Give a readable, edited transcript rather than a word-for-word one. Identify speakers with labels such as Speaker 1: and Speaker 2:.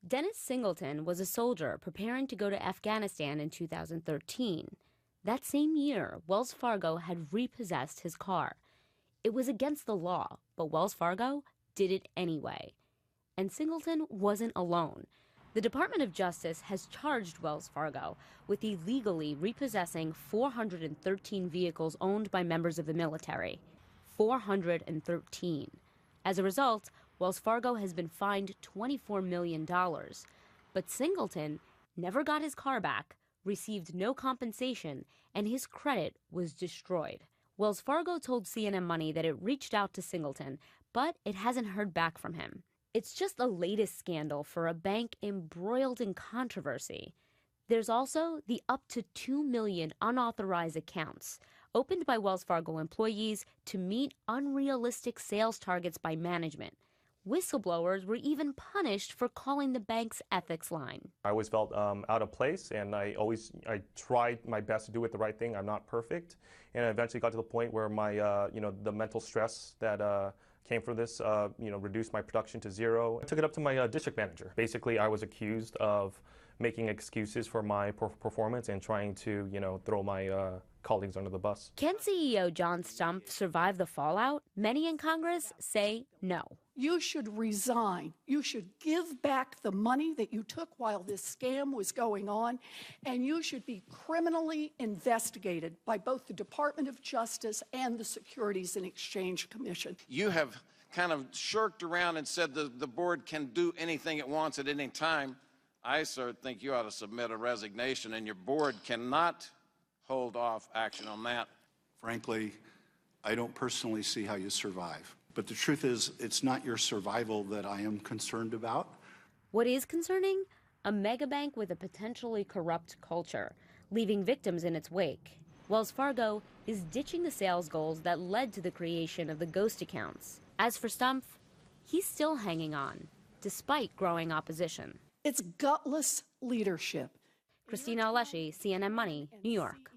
Speaker 1: Dennis Singleton was a soldier preparing to go to Afghanistan in 2013. That same year, Wells Fargo had repossessed his car. It was against the law, but Wells Fargo did it anyway. And Singleton wasn't alone. The Department of Justice has charged Wells Fargo with illegally repossessing 413 vehicles owned by members of the military. 413. As a result, Wells Fargo has been fined $24 million. But Singleton never got his car back, received no compensation, and his credit was destroyed. Wells Fargo told CNN Money that it reached out to Singleton, but it hasn't heard back from him. It's just the latest scandal for a bank embroiled in controversy. There's also the up to 2 million unauthorized accounts opened by Wells Fargo employees to meet unrealistic sales targets by management. Whistleblowers were even punished for calling the bank's ethics line.
Speaker 2: I always felt out of place, and I tried my best to do it the right thing. I'm not perfect, and I eventually got to the point where my, the mental stress that came from this, reduced my production to zero. I took it up to my district manager. Basically, I was accused of making excuses for my performance and trying to, throw my colleagues under the bus.
Speaker 1: Can CEO John Stumpf survive the fallout? Many in Congress say no.
Speaker 3: You should resign. You should give back the money that you took while this scam was going on, and you should be criminally investigated by both the Department of Justice and the Securities and Exchange Commission.
Speaker 4: You have kind of shirked around and said the board can do anything it wants at any time. I, sir, think you ought to submit a resignation, and your board cannot hold off action on that.
Speaker 5: Frankly, I don't personally see how you survive. But the truth is, it's not your survival that I am concerned about.
Speaker 1: What is concerning? A megabank with a potentially corrupt culture, leaving victims in its wake. Wells Fargo is ditching the sales goals that led to the creation of the ghost accounts. As for Stumpf, he's still hanging on, despite growing opposition.
Speaker 3: It's gutless leadership.
Speaker 1: Christina Alessi, CNN Money, New York.